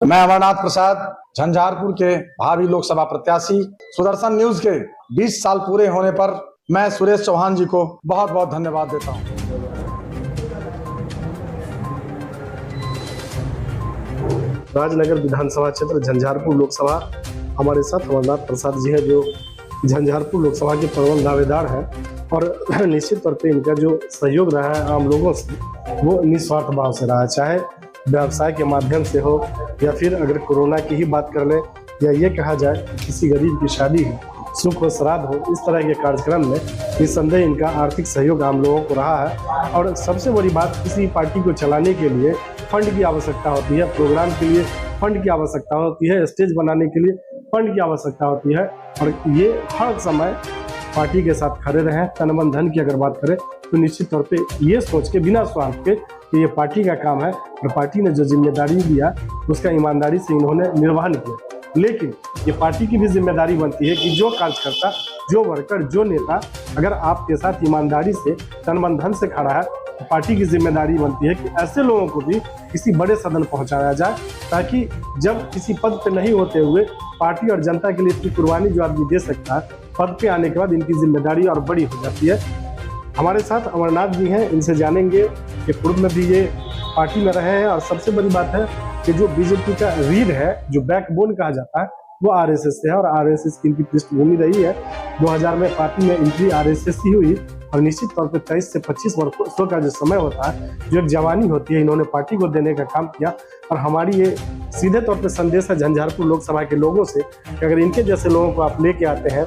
मैं अमरनाथ प्रसाद झंझारपुर के भावी लोकसभा प्रत्याशी। सुदर्शन न्यूज के 20 साल पूरे होने पर मैं सुरेश चौहान जी को बहुत बहुत धन्यवाद देता हूं। राजनगर विधानसभा क्षेत्र झंझारपुर लोकसभा, हमारे साथ अमरनाथ प्रसाद जी हैं जो झंझारपुर लोकसभा के प्रबल दावेदार हैं और निश्चित तौर पे इनका जो सहयोग रहा है आम लोगों से वो निस्वार्थ भाव से रहा है, चाहे व्यवसाय के माध्यम से हो या फिर अगर कोरोना की ही बात कर ले या ये कहा जाए किसी गरीब की शादी हो, सुख हो, श्राद्ध हो, इस तरह के कार्यक्रम में निस्संदेह इनका आर्थिक सहयोग आम लोगों को रहा है। और सबसे बड़ी बात, किसी पार्टी को चलाने के लिए फंड की आवश्यकता होती है, प्रोग्राम के लिए फंड की आवश्यकता होती है, स्टेज बनाने के लिए फंड की आवश्यकता होती है और ये हर समय पार्टी के साथ खड़े रहे। तन मन धन की अगर बात करें तो निश्चित तौर पे ये सोच के बिना स्वार्थ के कि ये पार्टी का काम है और पार्टी ने जो जिम्मेदारी दिया उसका ईमानदारी से इन्होंने निर्वहन किया। लेकिन ये पार्टी की भी जिम्मेदारी बनती है कि जो कार्यकर्ता, जो वर्कर, जो नेता अगर आपके साथ ईमानदारी से तन मन धन से खड़ा है तो पार्टी की जिम्मेदारी बनती है कि ऐसे लोगों को भी किसी बड़े सदन पहुंचाया जाए, ताकि जब किसी पद पे नहीं होते हुए पार्टी और जनता के लिए इतनी कुर्बानी जो आदमी दे सकता है, पद पे आने के बाद इनकी जिम्मेदारी और बड़ी हो जाती है। हमारे साथ अमरनाथ जी हैं, इनसे जानेंगे कि पूर्व में भी ये पार्टी में रहे हैं और सबसे बड़ी बात है कि जो बीजेपी का रीढ़ है, जो बैकबोन कहा जाता है, वो आरएसएस से है और आरएसएस की इनकी पृष्ठभूमि रही है। 2000 में पार्टी में एंट्री आरएसएस की हुई और निश्चित तौर पे 23 से 25 वर्षों का जो समय होता है, जो एक जवानी होती है, इन्होंने पार्टी को देने का काम किया। और हमारी ये सीधे तौर पे संदेश है झंझारपुर लोकसभा के लोगों से कि अगर इनके जैसे लोगों को आप लेके आते हैं,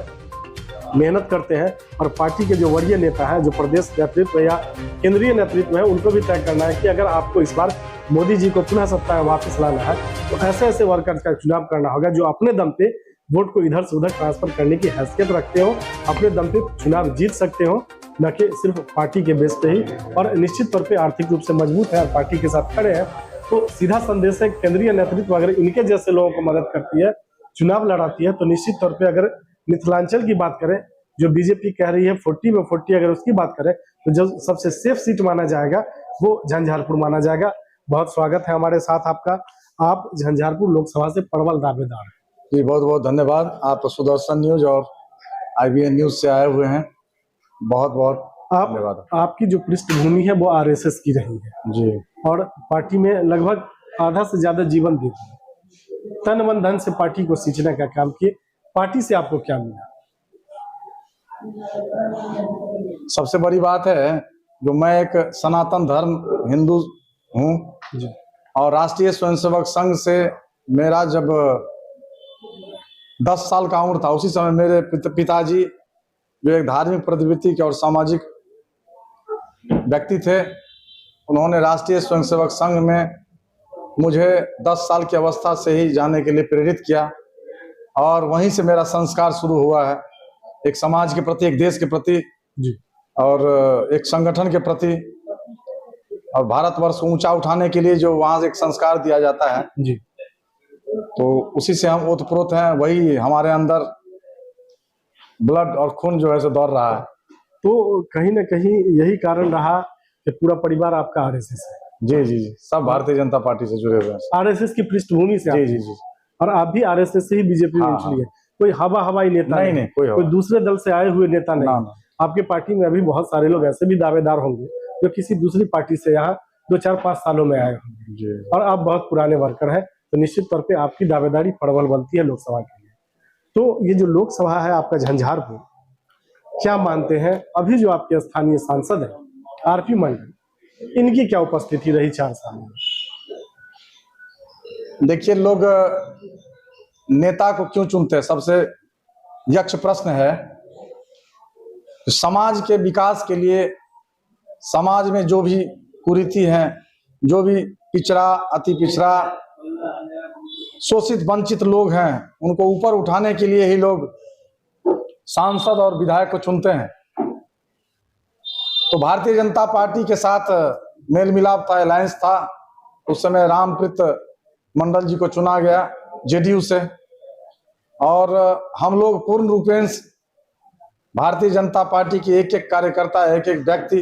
मेहनत करते हैं और पार्टी के जो वरीय नेता है, जो प्रदेश नेतृत्व या केंद्रीय नेतृत्व है, उनको भी तय करना है कि अगर आपको इस बार मोदी जी को पुनः सत्ता में वापस लाना है तो ऐसे ऐसे वर्कर का चुनाव करना होगा जो अपने दम पे वोट को इधर से उधर ट्रांसफर करने की हैसियत रखते हो, अपने दम पे चुनाव जीत सकते हो, न कि सिर्फ पार्टी के बेस पे ही, और निश्चित तौर पे आर्थिक रूप से मजबूत है और पार्टी के साथ खड़े हैं। तो सीधा संदेश है, केंद्रीय नेतृत्व अगर इनके जैसे लोगों को मदद करती है, चुनाव लड़ाती है, तो निश्चित तौर पर अगर मिथिलांचल की बात करें, जो बीजेपी कह रही है 40 में 40, अगर उसकी बात करें तो जो सबसे सेफ सीट माना जाएगा वो झंझारपुर माना जाएगा। बहुत स्वागत है हमारे साथ आपका। आप झंझारपुर लोकसभा से प्रबल दावेदार हैं। जी बहुत बहुत धन्यवाद। आप सुदर्शन न्यूज और IBN न्यूज से आए हुए हैं, बहुत बहुत धन्यवाद। आपकी जो पृष्ठभूमि है वो आरएसएस की रही है जी, और पार्टी में लगभग आधा से ज्यादा जीवन दे दिया, तन मन धन से पार्टी को सींचने का काम किए। पार्टी से आपको क्या मिला? सबसे बड़ी बात है, जो मैं एक सनातन धर्म हिंदू हूँ और राष्ट्रीय स्वयंसेवक संघ से मेरा जब 10 साल का उम्र था, उसी समय मेरे पिताजी जो एक धार्मिक प्रवृत्ति के और सामाजिक व्यक्ति थे, उन्होंने राष्ट्रीय स्वयंसेवक संघ में मुझे 10 साल की अवस्था से ही जाने के लिए प्रेरित किया और वहीं से मेरा संस्कार शुरू हुआ है, एक समाज के प्रति, एक देश के प्रति जी, और एक संगठन के प्रति, और भारतवर्ष को ऊंचा उठाने के लिए जो वहां से एक संस्कार दिया जाता है जी, तो उसी से हम ओतप्रोत हैं, वही हमारे अंदर ब्लड और खून जो है सो दौड़ रहा है। तो कहीं ना कहीं यही कारण रहा कि पूरा परिवार आपका आरएसएस है। जी जी जी, सब भारतीय जनता पार्टी से जुड़े हुए हैं, आरएसएस की पृष्ठभूमि से। जी जी जी, और आप भी आरएसएस से ही बीजेपी में एंट्री है। कोई हवाई नेता नहीं, कोई दूसरे दल से आए हुए नेता नहीं। ना। आपके पार्टी में अभी बहुत सारे लोग ऐसे भी दावेदार होंगे जो किसी दूसरी पार्टी से यहाँ 2-4-5 सालों में आए होंगे और आप बहुत पुराने वर्कर हैं, तो निश्चित तौर पे आपकी दावेदारी प्रबल बनती है लोकसभा के लिए। तो ये जो लोकसभा है आपका झंझारपुर, क्या मानते हैं अभी जो आपके स्थानीय सांसद है आरपी मंडल, इनकी क्या उपस्थिति रही 4 साल में? देखिए, लोग नेता को क्यों चुनते हैं, सबसे यक्ष प्रश्न है। समाज के विकास के लिए, समाज में जो भी कुरीति है, जो भी पिछड़ा, अति पिछड़ा, शोषित वंचित लोग हैं, उनको ऊपर उठाने के लिए ही लोग सांसद और विधायक को चुनते हैं। तो भारतीय जनता पार्टी के साथ मेल मिलाप था, अलायंस था। उस समय रामप्रीत मंडल जी को चुना गया जेडीयू से, और हम लोग पूर्ण रूपेंश भारतीय जनता पार्टी के एक एक कार्यकर्ता, एक एक व्यक्ति,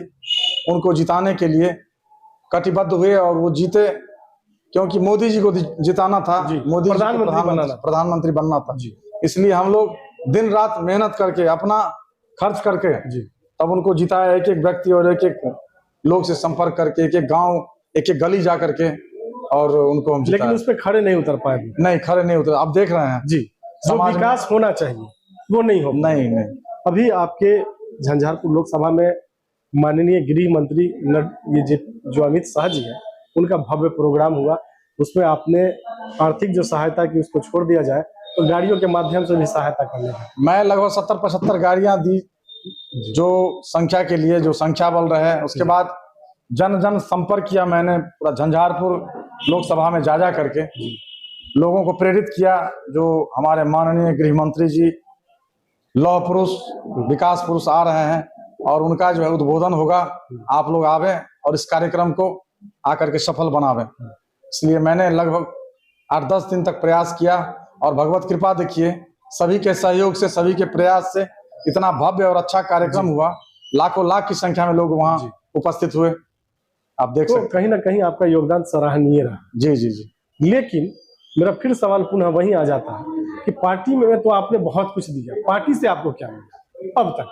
उनको जिताने के लिए कटिबद्ध हुए और वो जीते। क्योंकि मोदी जी को जिताना था, जी, मोदी जी को प्रधानमंत्री बनना था जी। इसलिए हम लोग दिन रात मेहनत करके अपना खर्च करके जी। तब उनको जिताया। एक एक व्यक्ति और एक एक लोग से संपर्क करके, एक एक गांव, एक एक गली जा करके, और उनको हम लेकिन उस पर खड़े नहीं उतर पाए। नहीं, खड़े नहीं उतर। अब देख रहे हैं जी, जो विकास होना चाहिए वो नहीं हो। नहीं। अभी आपके झंझारपुर लोकसभा में माननीय गृह मंत्री ये जो अमित शाह जी है, उनका भव्य प्रोग्राम हुआ। उसमें आपने आर्थिक जो सहायता की उसको छोड़ दिया जाए तो गाड़ियों के माध्यम से भी सहायता करने का। मैं लगभग 70-75 गाड़ियां दी जो संख्या के लिए, जो संख्या बल रहे। उसके बाद जन संपर्क किया मैंने पूरा झंझारपुर लोकसभा में जा करके लोगों को प्रेरित किया। जो हमारे माननीय गृह मंत्री जी लौह पुरुष, विकास पुरुष आ रहे हैं और उनका जो है उद्बोधन होगा। आप लोग आवे और इस कार्यक्रम को आकर के सफल बनावे। इसलिए मैंने लगभग 8-10 दिन तक प्रयास किया और भगवत कृपा देखिए, सभी के सहयोग से, सभी के प्रयास से इतना भव्य और अच्छा कार्यक्रम हुआ। लाखों लाख की संख्या में लोग वहां उपस्थित हुए। आप देख सकते कहीं ना कहीं आपका योगदान सराहनीय रहा। जी जी जी। लेकिन मेरा फिर सवाल पुनः वहीं आ जाता है कि पार्टी में तो आपने बहुत कुछ दिया, पार्टी से आपको क्या मिला अब तक?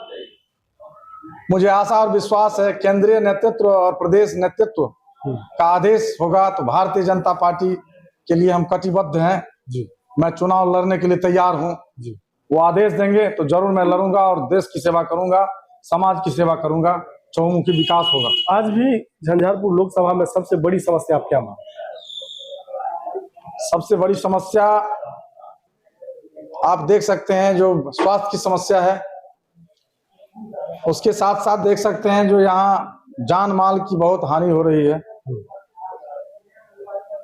मुझे आशा और विश्वास है केंद्रीय नेतृत्व और प्रदेश नेतृत्व का आदेश होगा तो भारतीय जनता पार्टी के लिए हम कटिबद्ध हैं जी। मैं चुनाव लड़ने के लिए तैयार हूं जी। वो आदेश देंगे तो जरूर मैं लड़ूंगा और देश की सेवा करूंगा, समाज की सेवा करूंगा, चहुमुखी विकास होगा। आज भी झंझारपुर लोकसभा में सबसे बड़ी समस्या आप क्या मानते हैं? सबसे बड़ी समस्या आप देख सकते हैं जो स्वास्थ्य की समस्या है, उसके साथ साथ देख सकते हैं जो यहाँ जान माल की बहुत हानि हो रही है।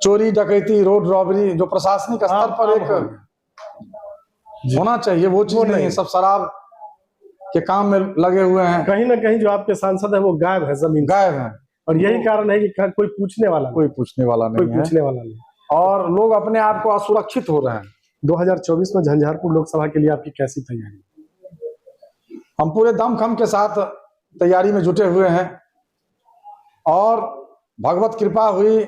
चोरी डकैती, रोड रॉबरी जो प्रशासनिक स्तर पर एक होना चाहिए वो चीज नहीं है। सब शराब के काम में लगे हुए हैं। कहीं ना कहीं जो आपके सांसद है वो गायब है, जमीन गायब है और यही कारण है कि कोई पूछने वाला नहीं। और लोग अपने आप को असुरक्षित हो रहे हैं। 2024 में झंझारपुर लोकसभा के लिए आपकी कैसी तैयारी? हम पूरे दमखम के साथ तैयारी में जुटे हुए हैं और भगवत कृपा हुई,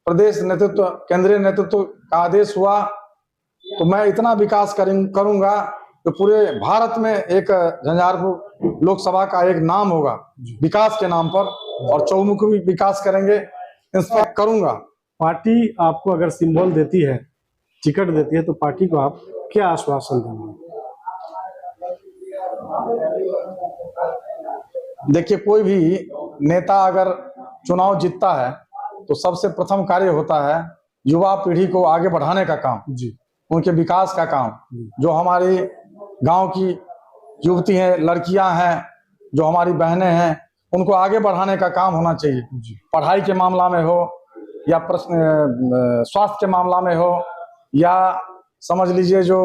प्रदेश नेतृत्व, केंद्रीय नेतृत्व का आदेश हुआ तो मैं इतना विकास करूंगा कि पूरे भारत में एक झंझारपुर लोकसभा का एक नाम होगा विकास के नाम पर, और चहुमुखी विकास करेंगे, इंस्पेक्ट करूंगा। पार्टी आपको अगर सिंबल देती है, टिकट देती है, तो पार्टी को आप क्या आश्वासन देंगे? देखिए, कोई भी नेता अगर चुनाव जीतता है तो सबसे प्रथम कार्य होता है युवा पीढ़ी को आगे बढ़ाने का काम जी, उनके विकास का काम। जो हमारी गांव की युवती हैं, लड़कियां हैं, जो हमारी बहनें हैं, उनको आगे बढ़ाने का काम होना चाहिए। पढ़ाई के मामला में हो या स्वास्थ्य के मामला में हो, या समझ लीजिए जो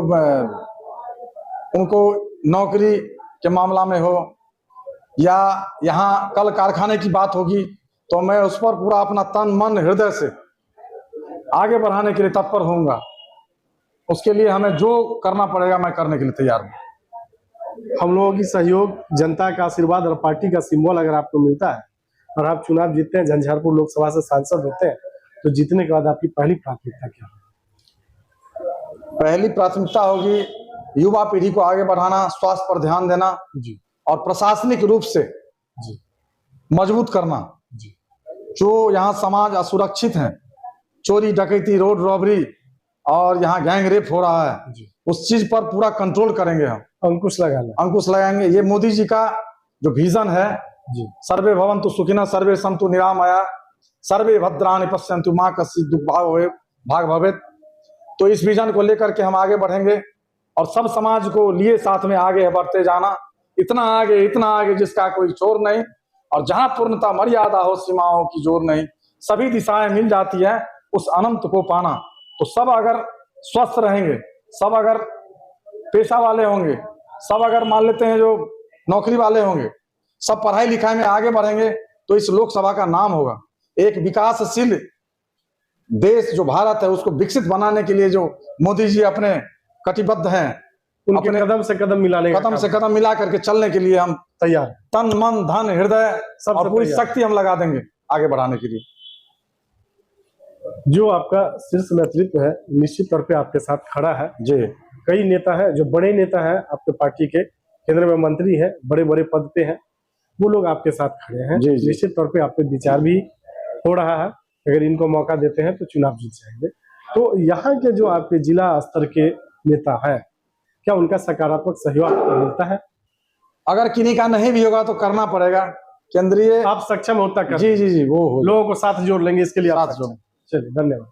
उनको नौकरी के मामला में हो, या यहाँ कल कारखाने की बात होगी तो मैं उस पर पूरा अपना तन मन हृदय से आगे बढ़ाने के लिए तत्पर होऊंगा। उसके लिए हमें जो करना पड़ेगा मैं करने के लिए तैयार हूँ। हम लोगों की सहयोग, जनता का आशीर्वाद और पार्टी का सिंबल अगर आपको मिलता है और आप चुनाव जीतते हैं, झंझारपुर लोकसभा से सांसद होते हैं, तो जीतने के बाद आपकी पहली प्राथमिकता क्या है? पहली प्राथमिकता होगी युवा पीढ़ी को आगे बढ़ाना, स्वास्थ्य पर ध्यान देना जी, और प्रशासनिक रूप से जी मजबूत करना जी। जो यहाँ समाज असुरक्षित है, चोरी डकैती, रोड रॉबरी और यहाँ गैंग रेप हो रहा है जी, उस चीज पर पूरा कंट्रोल करेंगे हम। अंकुश लगाएंगे। ये मोदी जी का जो विजन है जी, सर्वे भवन्तु सुखिनः सर्वे सन्तु निरामया सर्वे भद्राणि पश्यन्तु मां कश्चित् दुःख भाग भवेत्। तो इस विजन को लेकर के हम आगे बढ़ेंगे और सब समाज को लिए साथ में आगे बढ़ते जाना, इतना आगे जिसका कोई छोर नहीं, और जहां पूर्णता मर्यादा हो, सीमाओं की जोर नहीं, सभी दिशाएं मिल जाती है उस अनंत को पाना। तो सब अगर स्वस्थ रहेंगे, सब अगर पेशा वाले होंगे, सब अगर मान लेते हैं जो नौकरी वाले होंगे, सब पढ़ाई लिखाई में आगे बढ़ेंगे तो इस लोकसभा का नाम होगा। एक विकासशील देश जो भारत है उसको विकसित बनाने के लिए जो मोदी जी अपने कटिबद्ध हैं, उनके कदम से कदम मिला करके चलने के लिए हम तैयार, तन मन धन हृदय और पूरी शक्ति हम लगा देंगे आगे बढ़ाने के लिए। जो आपका शीर्ष नेतृत्व है निश्चित तौर पे आपके साथ खड़ा है। जी कई नेता है जो बड़े नेता है आपके पार्टी के, केंद्र में मंत्री है, बड़े बड़े पद पे हैं, वो लोग आपके साथ खड़े हैं। जी, जी। निश्चित तौर पे आप पे विचार भी हो रहा है, अगर इनको मौका देते हैं तो चुनाव जीत जाएंगे। तो यहाँ के जो आपके जिला स्तर के नेता है, क्या उनका सकारात्मक सहयोग आपको मिलता है? अगर किन्हीं का नहीं भी होगा तो करना पड़ेगा। केंद्रीय आप सक्षम होता कर जी जी जी वो हो लोगों को साथ जोड़ लेंगे, इसके लिए आप साथ सक्षम। चलिए धन्यवाद।